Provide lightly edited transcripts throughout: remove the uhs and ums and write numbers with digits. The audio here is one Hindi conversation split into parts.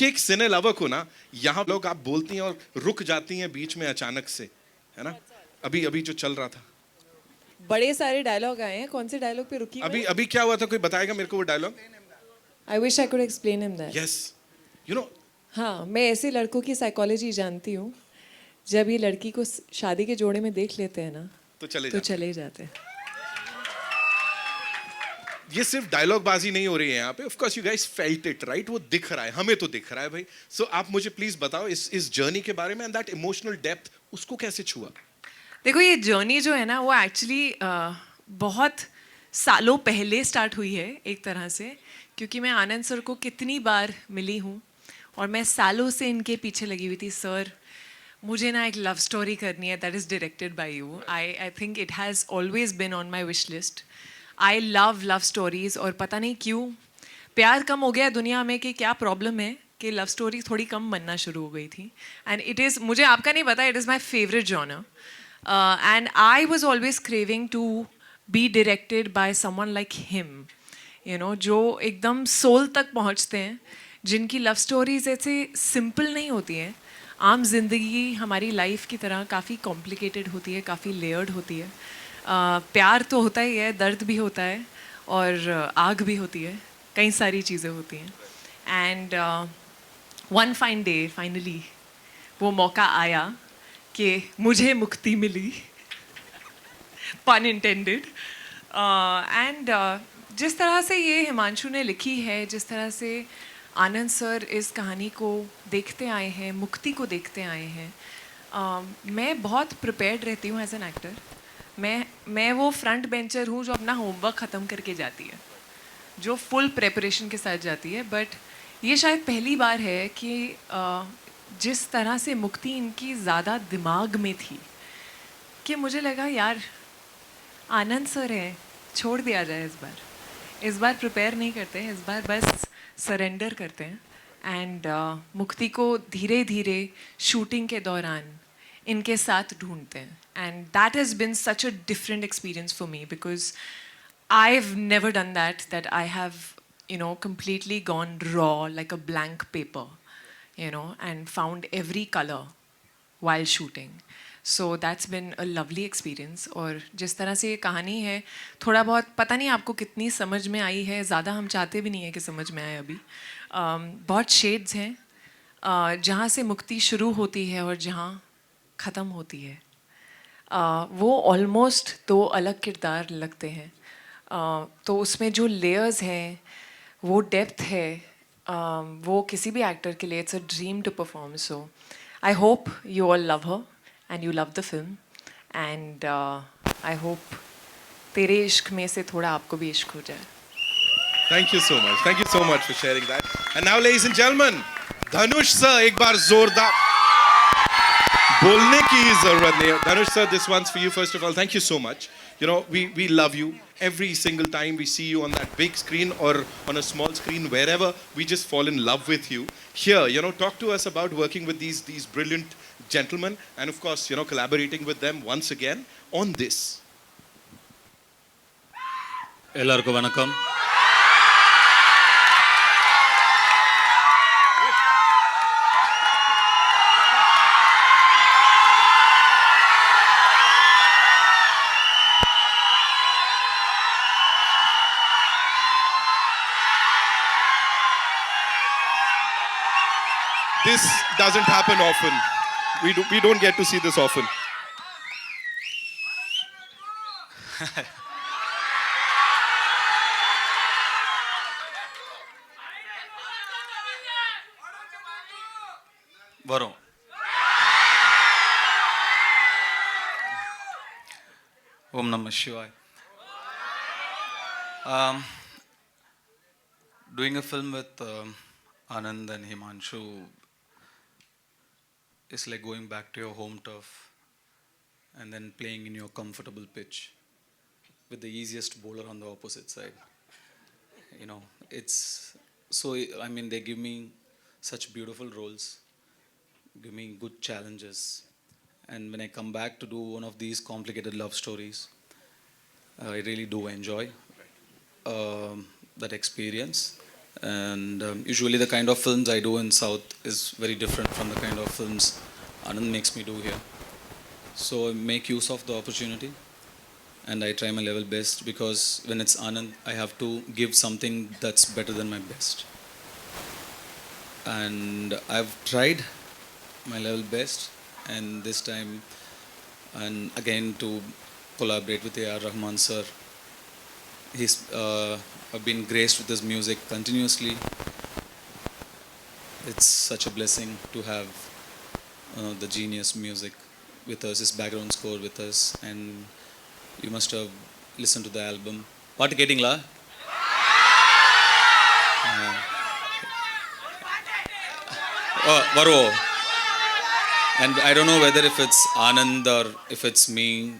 एक सिने लवर को ना, यहाँ लोग आप बोलती हैं और रुक जाती हैं बीच में अचानक से, है ना? अभी अभी जो चल रहा था, बड़े सारे डायलॉग आए हैं, कौन से डायलॉग पे रुकी? अभी अभी क्या हुआ था, कोई बताएगा मेरे को वो dialogue? I wish I could explain him that. Yes, you know, हाँ, मैं ऐसे लड़कों की साइकोलॉजी जानती हूँ, जब ये लड़की को शादी के जोड़े में देख लेते हैं ना, तो चले तो जाते हैं। चले जाते हैं। ये सिर्फ डायलॉग बाजी नहीं हो रही है यहाँ पे, of course you guys felt it right, वो दिख रहा है, हमें तो दिख रहा है भाई। सो आप मुझे प्लीज बताओ इस जर्नी के बारे में, एंड दैट इमोशनल डेप्थ, उसको कैसे छुआ? देखो, ये जर्नी जो है ना, वो एक्चुअली बहुत सालों पहले स्टार्ट हुई है एक तरह से, क्योंकि मैं आनंद सर को कितनी बार मिली हूँ और मैं सालों से इनके पीछे लगी हुई थी। सर, मुझे ना एक लव स्टोरी करनी है that is directed by you. I think it has always been on my wish list. I love stories, और पता नहीं क्यों प्यार कम हो गया है दुनिया में, कि क्या प्रॉब्लम है कि लव स्टोरी थोड़ी कम बनना शुरू हो गई थी। एंड इट इज़, मुझे आपका नहीं पता, it is my favourite genre. And I was always craving to be directed by someone like him, you know, जो एकदम सोल तक पहुँचते हैं, जिनकी लव स्टोरीज ऐसे सिंपल नहीं होती हैं। आम जिंदगी हमारी लाइफ की तरह काफ़ी कॉम्प्लिकेटेड होती है, काफ़ी लेयर्ड होती है। प्यार तो होता ही है, दर्द भी होता है, और आग भी होती है, कई सारी चीज़ें होती हैं। And one fine day finally वो मौका आया कि मुझे मुक्ति मिली, पन इंटेंडेड। एंड जिस तरह से ये हिमांशु ने लिखी है, जिस तरह से आनंद सर इस कहानी को देखते आए हैं, मुक्ति को देखते आए हैं, मैं बहुत प्रिपेयर्ड रहती हूँ एज एन एक्टर। मैं वो फ्रंट बेंचर हूँ जो अपना होमवर्क ख़त्म करके जाती है, जो फुल प्रेपरेशन के साथ जाती है। बट ये शायद पहली बार है कि जिस तरह से मुक्ति इनकी ज़्यादा दिमाग में थी, कि मुझे लगा यार आनंद सर है, छोड़ दिया जाए इस बार प्रिपेयर नहीं करते हैं, इस बार बस सरेंडर करते हैं। एंड मुक्ति को धीरे धीरे शूटिंग के दौरान इनके साथ ढूंढते हैं। And that has been such a different experience for me, because I've never done that I have, you know, completely gone raw like a blank paper, you know, and found every color while shooting. So that's been a lovely experience. और जिस तरह से ये कहानी है, थोड़ा बहुत पता नहीं आपको कितनी समझ में आई है, ज़्यादा हम चाहते भी नहीं है कि समझ में आए अभी। बहुत शेड्स हैं, जहाँ से मुक्ति शुरू होती है और जहाँ ख़त्म होती है, वो ऑलमोस्ट दो अलग किरदार लगते हैं। तो उसमें जो लेयर्स हैं, वो डेप्थ है, वो किसी भी एक्टर के लिए it's a dream to perform. So I hope you all love her and you love the film, and I hope Tere Ishq में से थोड़ा आपको भी इश्क हो जाए। Thank you so much. Thank you so much for sharing that. And now, ladies and gentlemen, Dhanush sir, एक बार जोरदार बोलने की जरूरत नहीं है। Dhanush sir, this one's for you first of all. Thank you so much. You know, we love you. Every single time we see you on that big screen or on a small screen, wherever, we just fall in love with you. Here, you know, talk to us about working with these brilliant gentlemen, and of course, you know, collaborating with them once again on this. எல்லாருக்கும் வணக்கம். This doesn't happen often. We don't get to see this often. வரும். Om Namah Shivaya. Doing a film with Anand and Himanshu is like going back to your home turf and then playing in your comfortable pitch with the easiest bowler on the opposite side. You know, it's so, I mean, they give me such beautiful roles, give me good challenges, and when I come back to do one of these complicated love stories, I really do enjoy that experience. And usually the kind of films I do in South is very different from the kind of films Anand makes me do here. So I make use of the opportunity and I try my level best, because when it's Anand, I have to give something that's better than my best. And I've tried my level best, and this time, and again to collaborate with A.R. Rahman sir. I've been graced with his music continuously. It's such a blessing to have the genius music with us, his background score with us, and you must have listened to the album. What getting la? Varo. And I don't know whether if it's Anand or if it's me,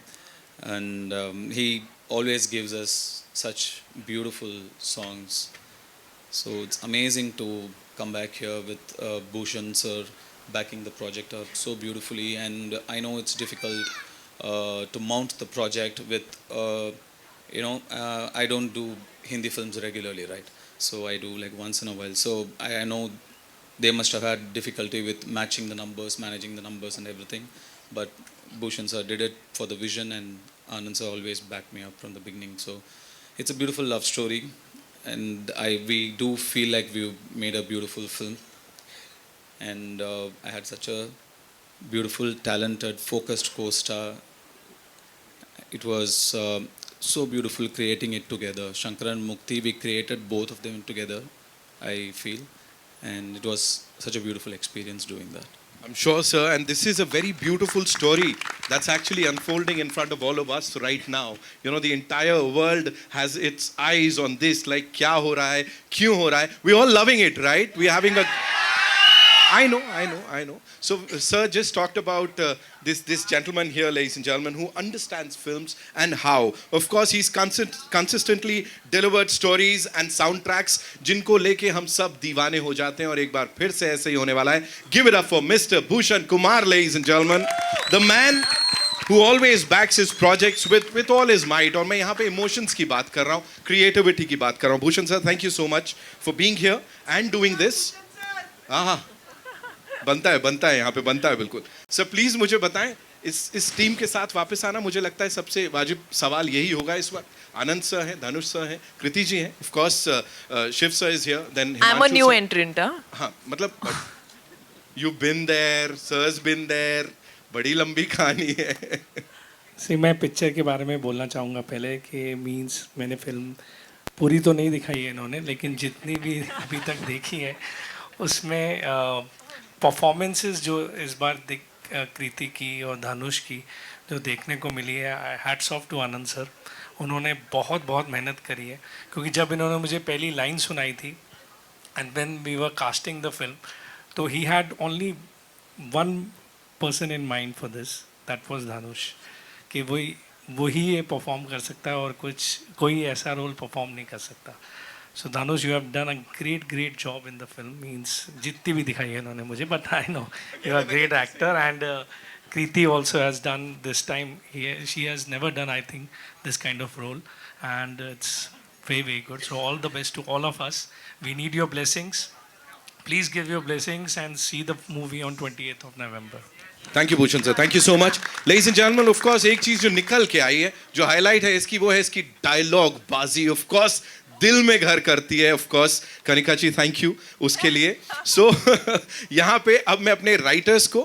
and he always gives us such beautiful songs. So it's amazing to come back here with Bhushan sir backing the project up so beautifully. And I know it's difficult to mount the project with, I don't do Hindi films regularly, right? So I do like once in a while. So I know they must have had difficulty with matching the numbers, managing the numbers and everything. But Bhushan sir did it for the vision, and Anand sir always backed me up from the beginning. So it's a beautiful love story, and we do feel like we made a beautiful film. And I had such a beautiful, talented, focused co-star. It was so beautiful creating it together. Shankar and Mukti, we created both of them together, I feel. And it was such a beautiful experience doing that. I'm sure, sir, and this is a very beautiful story that's actually unfolding in front of all of us right now. You know, the entire world has its eyes on this, like, kya ho raha hai, kyun ho raha hai. We're all loving it, right? We're having a... I know. So, sir just talked about this gentleman here, ladies and gentlemen, who understands films and how. Of course, he's consistently delivered stories and soundtracks जिनको लेके हम सब दीवाने हो जाते हैं और एक बार फिर से ऐसे ही होने वाला है. Give it up for Mr. Bhushan Kumar, ladies and gentlemen, the man who always backs his projects with all his might. और मैं यहाँ पे emotions की बात कर रहा हूँ, creativity की बात कर रहा हूँ. Bhushan sir, thank you so much for being here and doing this. हाँ, बनता है यहाँ पे, बनता है बिल्कुल. सर प्लीज मुझे बताएं, इस टीम के साथ वापस आना मुझे लगता है सबसे वाजिब सवाल यही होगा इस वक्त. आनंद सर हैं, धनुष सर हैं, कृति जी हैं, of course Shiv sir is here, then I am a new entrant. हाँ, मतलब यू बीन देयर, सर's बीन देयर, बड़ी लंबी कहानी है. मैं पिक्चर के बारे में बोलना चाहूँगा पहले कि मींस मैंने फिल्म पूरी तो नहीं दिखाई है इन्होंने, लेकिन जितनी भी अभी तक देखी है उसमें परफॉर्मेंसेस जो इस बार कृति की और धनुष की जो देखने को मिली है, hats off to Anand sir. उन्होंने बहुत मेहनत करी है, क्योंकि जब इन्होंने मुझे पहली लाइन सुनाई थी and when we were casting the film, तो he had only one person in mind for this, that was Dhanush, कि वही ये परफॉर्म कर सकता है और कोई ऐसा रोल परफॉर्म नहीं कर सकता. So Dhanush, you have done a great job in the film. Means जितनी भी दिखाई है इन्होंने मुझे, but I know you are a great actor. And Kriti also has done this time. She has never done, I think, this kind of role, and it's very good. So all the best to all of us. We need your blessings. Please give your blessings and see the movie on 28th of November. Thank you Bhushan sir, thank you so much. Ladies and gentleman, of course एक चीज जो निकल के आई है, जो हाईलाइट है इसकी, वो है इसकी डायलॉग बाजी. ऑफ कोर्स दिल में घर करती है. Of course Kanika ji, thank you उसके लिए. सो यहाँ पे अब मैं अपने राइटर्स को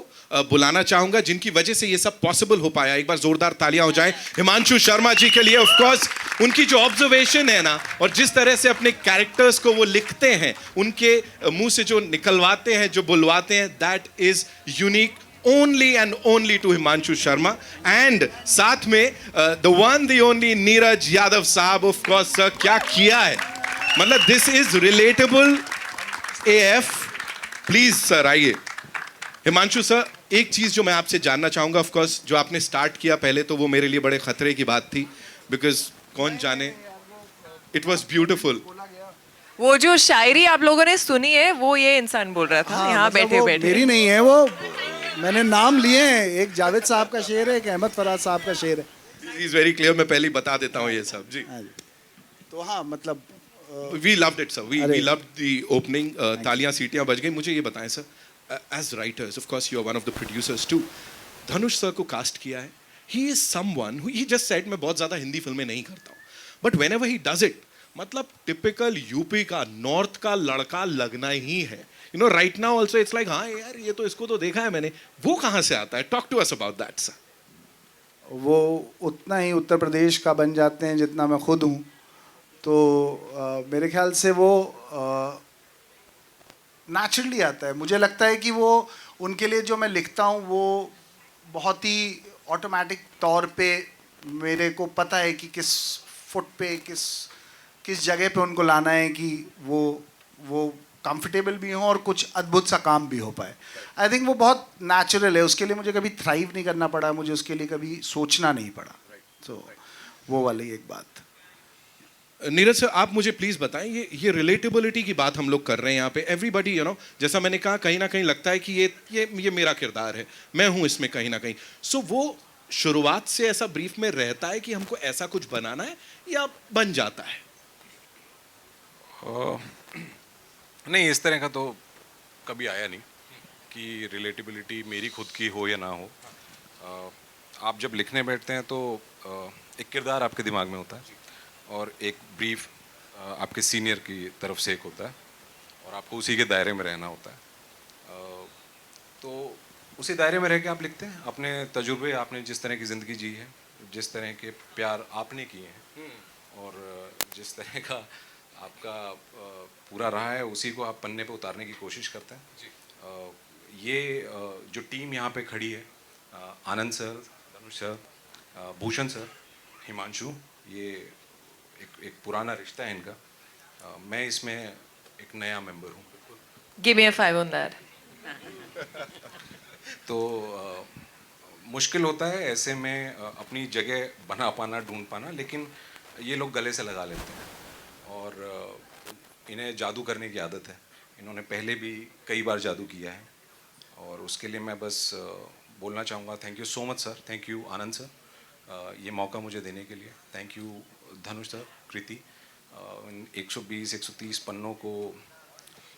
बुलाना चाहूंगा जिनकी वजह से ये सब पॉसिबल हो पाया. एक बार जोरदार तालियां हो जाएं हिमांशु शर्मा जी के लिए. ऑफ कोर्स उनकी जो ऑब्जर्वेशन है ना, और जिस तरह से अपने कैरेक्टर्स को वो लिखते हैं, उनके मुंह से जो निकलवाते हैं, जो बुलवाते हैं, that is unique only and only to Himanshu Sharma. And साथ में the one the only Neeraj Yadav साहब. of course sir, क्या किया है, मतलब this is relatable AF. Please sir आइए. हिमांशु सर, एक चीज जो मैं आपसे जानना चाहूंगा, ऑफ कोर्स जो आपने स्टार्ट किया पहले, तो वो मेरे लिए बड़े खतरे की बात थी, बिकॉज कौन जाने, इट वॉज ब्यूटिफुल. वो जो शायरी आप लोगों ने सुनी है, वो ये इंसान बोल रहा था. यहाँ मतलब बैठे मेरी नहीं है वो, मैंने नाम लिए हैं. एक जावेद साहब का शेर है, एक अहमद फराज साहब का शेर है. Is very clear. मैं पहले ही बता देता हूँ ये सब जी. हाँ जी. तो हाँ, मतलब we loved it sir, we अरे। Loved the opening. तालियां सीटियां बज गई. मुझे ये बताएं sir, as writers of course you are one of the producers too. Dhanush sir को कास्ट किया है. He is someone who, he just said मैं बहुत ज्यादा हिंदी फिल्में नहीं करता हूँ, but whenever he does it, मतलब टिपिकल यूपी का, नॉर्थ का लड़का लगना ही है. You know right now also it's like हाँ यार ये तो, इसको तो देखा है मैंने. वो कहाँ से आता है? Talk to us about that sir. वो उतना ही उत्तर प्रदेश का बन जाते हैं जितना मैं खुद हूँ. तो मेरे ख्याल से वो नेचुरली आता है. मुझे लगता है कि वो उनके लिए जो मैं लिखता हूँ वो बहुत ही ऑटोमेटिक तौर पे मेरे को पता है कि किस फुट पे, किस जगह पे उनको लाना है कि वो कंफर्टेबल भी हो और कुछ अद्भुत सा काम भी हो पाए. आई थिंक वो बहुत नेचुरल है. उसके लिए मुझे कभी थ्राइव नहीं करना पड़ा, मुझे उसके लिए कभी सोचना नहीं पड़ा. तो वो वाली एक बात. नीरज सर आप मुझे प्लीज बताएं, ये रिलेटेबिलिटी की बात हम लोग कर रहे हैं यहाँ पे. एवरीबॉडी यू नो, जैसा मैंने कहा, कहीं ना कहीं लगता है कि ये मेरा किरदार है, मैं हूँ इसमें कहीं ना कहीं. सो वो शुरुआत से ऐसा ब्रीफ में रहता है कि हमको ऐसा कुछ बनाना है, या बन जाता है? नहीं, इस तरह का तो कभी आया नहीं कि रिलेटेबिलिटी मेरी खुद की हो या ना हो. आप जब लिखने बैठते हैं तो एक किरदार आपके दिमाग में होता है और एक ब्रीफ आपके सीनियर की तरफ से एक होता है और आपको उसी के दायरे में रहना होता है. तो उसी दायरे में रह के आप लिखते हैं. अपने तजुर्बे, आपने जिस तरह की ज़िंदगी जी है, जिस तरह के प्यार आपने किए हैं और जिस तरह का आपका पूरा रहा है, उसी को आप पन्ने पे उतारने की कोशिश करते हैं. ये जो टीम यहाँ पे खड़ी है, आनंद सर, धनुष सर, भूषण सर, हिमांशु, ये एक पुराना रिश्ता है इनका. मैं इसमें एक नया मेंबर हूँ. Give me a 5 on that. तो मुश्किल होता है ऐसे में अपनी जगह बना पाना, ढूंढ पाना, लेकिन ये लोग गले से लगा लेते हैं और इन्हें जादू करने की आदत है. इन्होंने पहले भी कई बार जादू किया है और उसके लिए मैं बस बोलना चाहूँगा thank you so much sir. Thank you Anand sir, ये मौका मुझे देने के लिए. Thank you Dhanush sir, Kriti, 120-130 पन्नों को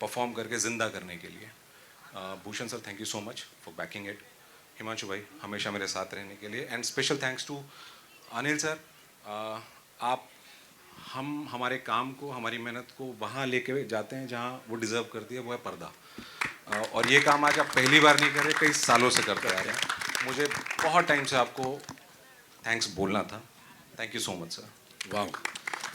परफॉर्म करके ज़िंदा करने के लिए. Bhushan sir, thank you so much for backing it. Himanshu भाई, हमेशा मेरे साथ रहने के लिए. And special thanks to Anil sir. आप हमारे काम को, हमारी मेहनत को वहाँ लेके जाते हैं जहाँ वो डिज़र्व करती है, वो है पर्दा. और ये काम आज आप पहली बार नहीं कर रहे, कई सालों से करते आ रहे हैं. मुझे बहुत टाइम से आपको थैंक्स बोलना था. Thank you so much sir. वाह,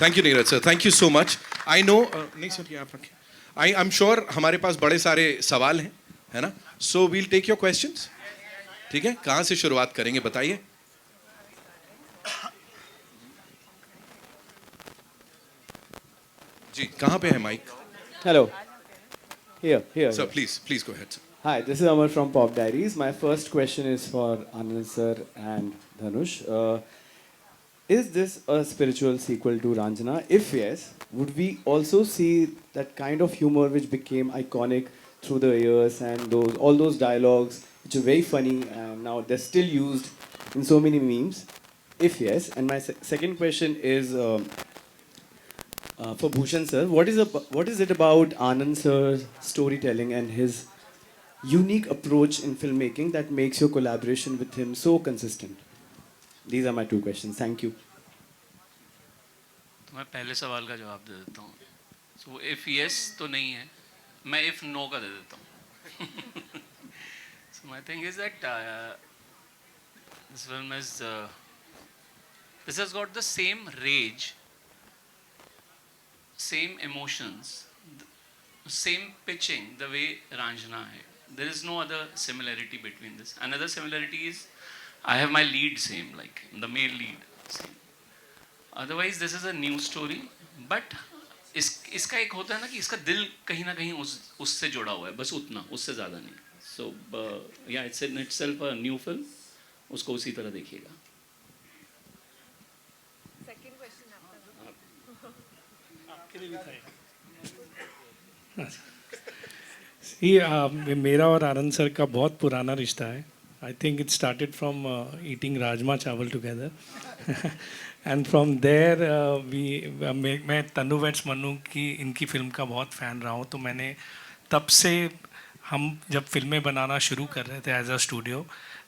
thank you Neeraj sir, thank you so much. I know, नहीं सर ये आप रखें. आई एम श्योर हमारे पास बड़े सारे सवाल हैं, है ना? So we'll take your questions. ठीक है, कहाँ से शुरुआत करेंगे बताइए. जी, कहाँ पे है mic? Hello. Here. Sir please go ahead sir. Hi, this is Amar from Pop Diaries. My first question is for Anand sir and Dhanush. Is this a spiritual sequel to Ranjana? If yes, would we also see that kind of humor which became iconic through the years and all those dialogues which are very funny and now they're still used in so many memes? If yes, and my second question is for Bhushan sir, what is it about Anand sir's storytelling and his unique approach in filmmaking that makes your collaboration with him so consistent? These are my two questions. Thank you. तो मैं पहले सवाल का जवाब दे देता हूँ. सो इफ़ यस तो नहीं है, मैं इफ़ नो का दे देता हूँ. So my thing is that this film is this has got the same rage, same emotions, same pitching the way Ranjana hai. There is no other similarity between this. Another similarity is I have my lead same, like the male lead same. Otherwise this is a new story, but इसका एक होता है ना कि इसका दिल कहीं ना कहीं उससे जुड़ा हुआ है, बस उतना, उससे ज़्यादा नहीं. So yeah, it's in itself a new film. उसको उसी तरह देखिएगा. मेरा और आनंद सर का बहुत पुराना रिश्ता है. I think it started from eating rajma चावल टुगेदर. एंड फ्रॉम देयर मैं तनु वेट्स मन्नू की इनकी फिल्म का बहुत फ़ैन रहा हूँ, तो मैंने तब से, हम जब फिल्में बनाना शुरू कर रहे थे एज अ स्टूडियो,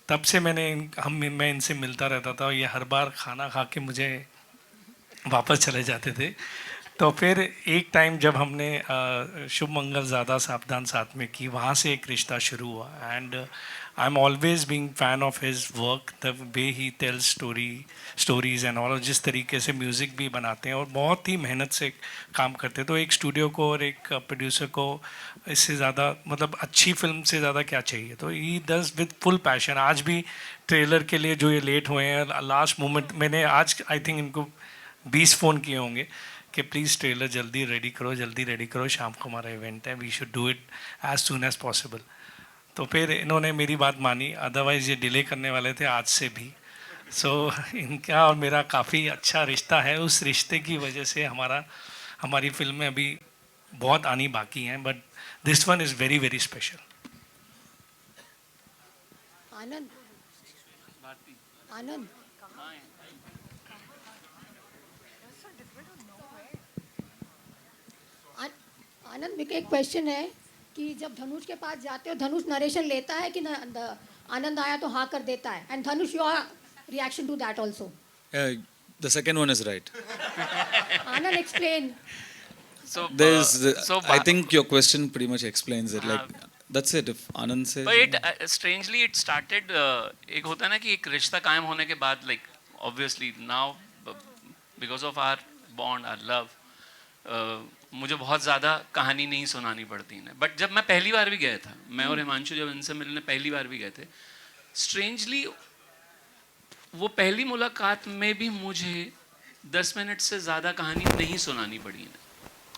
तब से मैं इनसे मिलता रहता था, और ये हर बार खाना खा के मुझे वापस चले जाते थे। तो फिर एक टाइम जब हमने शुभ मंगल ज़्यादा सावधान साथ में की, वहाँ से एक रिश्ता शुरू हुआ। And I am always being fan of his work, the way he tells stories and all, जिस तरीके से म्यूज़िक भी बनाते हैं और बहुत ही मेहनत से काम करते हैं। तो एक स्टूडियो को और एक प्रोड्यूसर को इससे ज़्यादा, मतलब अच्छी फिल्म से ज़्यादा क्या चाहिए। तो he does with full passion. आज भी ट्रेलर के लिए जो ये लेट हुए हैं, लास्ट मोमेंट मैंने आज आई थिंक इनको 20 फ़ोन किए होंगे कि प्लीज़ ट्रेलर जल्दी रेडी करो, शाम को हमारा इवेंट है, we should do it as soon as possible. तो फिर इन्होंने मेरी बात मानी, अदरवाइज़ ये डिले करने वाले थे आज से भी। सो इनका और मेरा काफ़ी अच्छा रिश्ता है। उस रिश्ते की वजह से हमारी फिल्में अभी बहुत आनी बाकी हैं, but this one is very very special. Anand Anand Anand, मेरे को एक क्वेश्चन है कि जब धनुष के पास जाते हो, धनुष नरेशन लेता है कि आनंद आया तो हाँ कर देता है? And Dhanush, your reaction to that also? The second one is right. Anand, explain. So, I think your question pretty much explains it. Like, that's it. If Anand says. But strangely it started. एक होता है ना कि एक रिश्ता कायम होने के बाद, like obviously now because of our bond, our love, मुझे बहुत ज़्यादा कहानी नहीं सुनानी पड़ती है। बट जब मैं पहली बार भी गया था, मैं और हिमांशु जब इनसे मिलने पहली बार भी गए थे, स्ट्रेंजली वो पहली मुलाकात में भी मुझे 10 मिनट से ज़्यादा कहानी नहीं सुनानी पड़ी।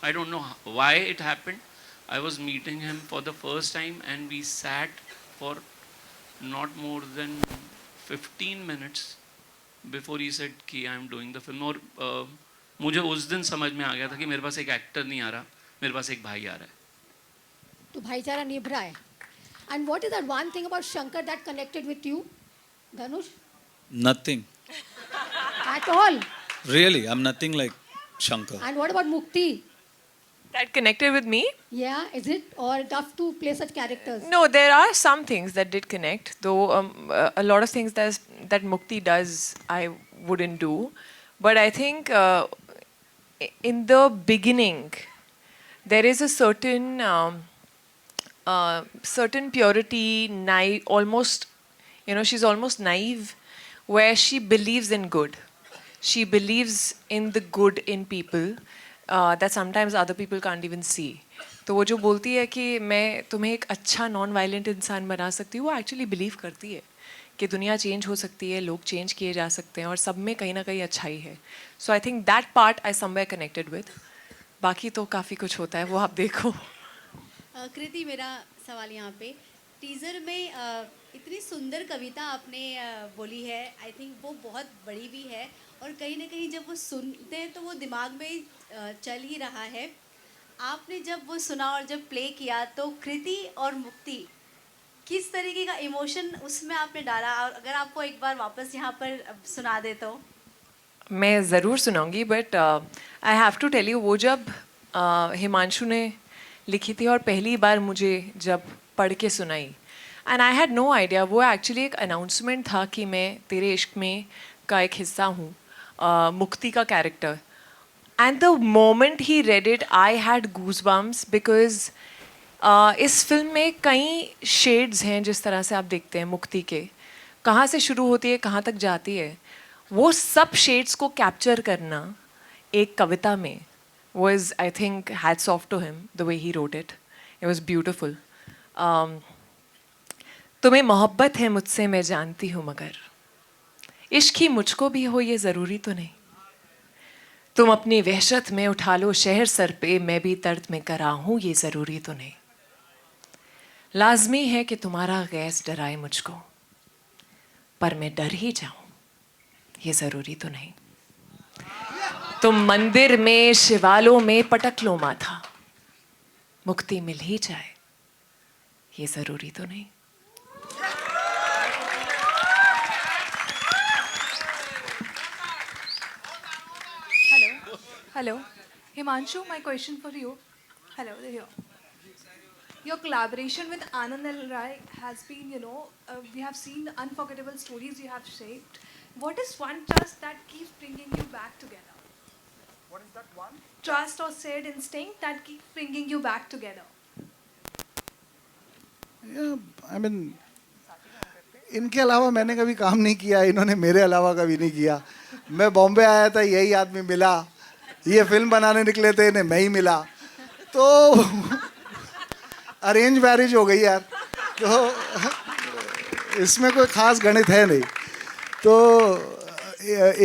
I don't know why it happened. I was meeting him for the first time and we sat for not more than 15 minutes before he said कि I am doing the film. और मुझे उस दिन समझ में आ गया था कि मेरे पास एक एक्टर नहीं आ रहा, मेरे पास एक भाई आ रहा है। तो भाईचारा निभ रहा है। And what is that one thing about Shankar that connected with you, Dhanush? Nothing. At all? Really, I'm nothing like Shankar. And what about Mukti? That connected with me? Yeah, is it? Or tough to play such characters? No, there are some things that did connect, though a lot of things that Mukti does I wouldn't do. But I think in the beginning, there is a certain purity, almost, she's almost naive, where she believes in good. She believes in the good in people that sometimes other people can't even see. तो वो जो बोलती है कि मैं तुम्हें एक अच्छा नॉन वायलेंट इंसान बना सकती हूँ, वो एक्चुअली बिलीव करती है कि दुनिया चेंज हो सकती है, लोग चेंज किए जा सकते हैं और सब में कहीं ना कहीं अच्छाई है. So I think that part I somewhere connected with. बाकी तो काफ़ी कुछ होता है, वो आप देखो. कृति, मेरा सवाल यहाँ पे, टीज़र में इतनी सुंदर कविता आपने बोली है, आई थिंक वो बहुत बड़ी भी है और कहीं ना कहीं जब वो सुनते हैं तो वो दिमाग में चल ही रहा है. आपने जब वो सुना और जब प्ले किया तो कृति और मुक्ति किस तरीके का इमोशन उसमें आपने डाला, और अगर आपको एक बार वापस यहाँ पर सुना दे तो? मैं ज़रूर सुनाऊंगी, but I have to tell you, वो जब हिमांशु ने लिखी थी और पहली बार मुझे जब पढ़ के सुनाई, and I had no idea, वो एक्चुअली एक अनाउंसमेंट था कि मैं तेरे इश्क में का एक हिस्सा हूँ, मुक्ति का character. And the moment he read it I had goosebumps, because इस फिल्म में कई शेड्स हैं जिस तरह से आप देखते हैं मुक्ति के, कहाँ से शुरू होती है कहाँ तक जाती है, वो सब शेड्स को कैप्चर करना एक कविता में was, I think, hats off to him, the way he wrote it. It was beautiful. तुम्हें मोहब्बत है मुझसे मैं जानती हूँ, मगर इश्क ही मुझको भी हो ये ज़रूरी तो नहीं. तुम अपनी वहशत में उठा लो शहर सर पे, मैं भी दर्द में करा हूँ ये ज़रूरी तो नहीं. लाजमी है कि तुम्हारा गैस डराए मुझको, पर मैं डर ही जाऊँ ये ज़रूरी तो नहीं. तुम मंदिर में शिवालों में पटक लो माथा, मुक्ति मिल ही जाए ये ज़रूरी तो नहीं. Hello. Himanshu, my question for you. Hello, here. Your collaboration with Anand L. Rai has been, we have seen the unforgettable stories you have shaped. What is one trust that keeps bringing you back together? What is that one? Trust or shared instinct that keeps bringing you back together? Yeah, I mean, इनके अलावा मैंने कभी काम नहीं किया, इन्होंने मेरे अलावा कभी नहीं किया. मैं बॉम्बे आया था, यही आदमी मिला, ये फिल्म बनाने निकले थे, इन्हें मैं ही मिला, तो अरेंज मैरिज हो गई यार. तो इसमें कोई खास गणित है नहीं. तो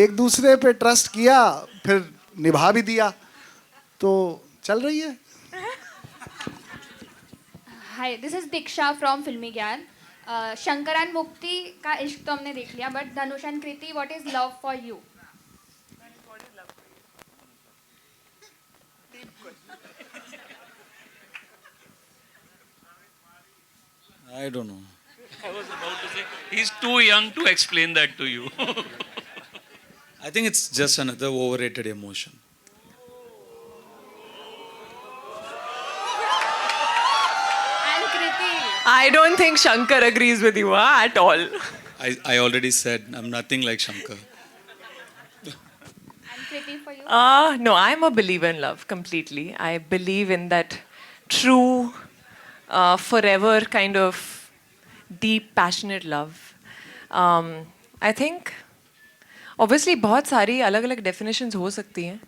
एक दूसरे पे ट्रस्ट किया, फिर निभा भी दिया, तो चल रही है. हाय, दिस इज दीक्षा फ्रॉम फिल्मी ज्ञान. शंकर एंड मुक्ति का इश्क तो हमने देख लिया, but Dhanush and Kriti, what is love for you? I don't know. I was about to say, he's too young to explain that to you. I think it's just another overrated emotion. And Kriti. I don't think Shankar agrees with you at all. I already said I'm nothing like Shankar. And Kriti for you? No, I'm a believer in love completely. I believe in that true, forever kind of deep, passionate love. I think, obviously, बहुत सारी अलग अलग definitions हो सकती हैं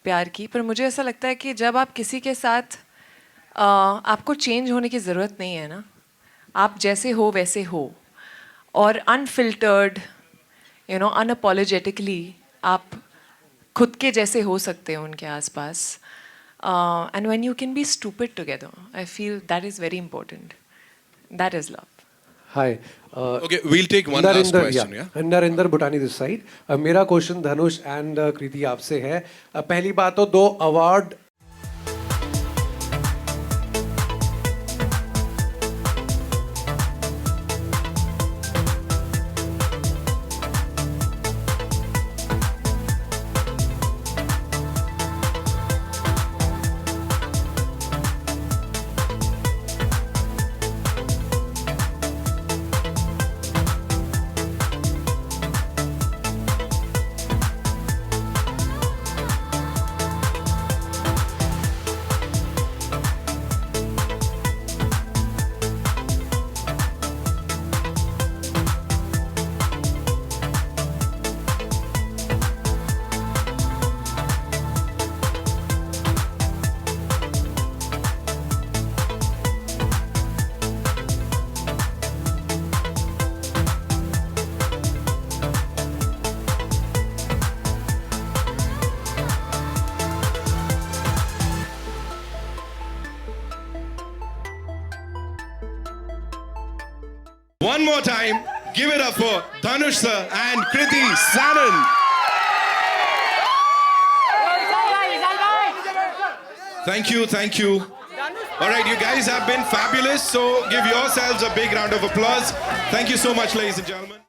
प्यार की, पर मुझे ऐसा लगता है कि जब आप किसी के साथ आपको चेंज होने की ज़रूरत नहीं है ना, आप जैसे हो वैसे हो, और अनफिल्टर्ड, अनअपोलोजेटिकली आप खुद के जैसे हो सकते हैं उनके आसपास. And when you can be stupid together, I feel that is very important. That is love. Hi. Okay, we'll take one last question. Yeah. Narendra Bhutani this side. मेरा क्वेश्चन धनुष एंड कृति आपसे है. पहली बात तो 2 award One more time, give it up for Dhanush sir and Kriti Sanon. Thank you, thank you. All right, you guys have been fabulous, so give yourselves a big round of applause. Thank you so much, ladies and gentlemen.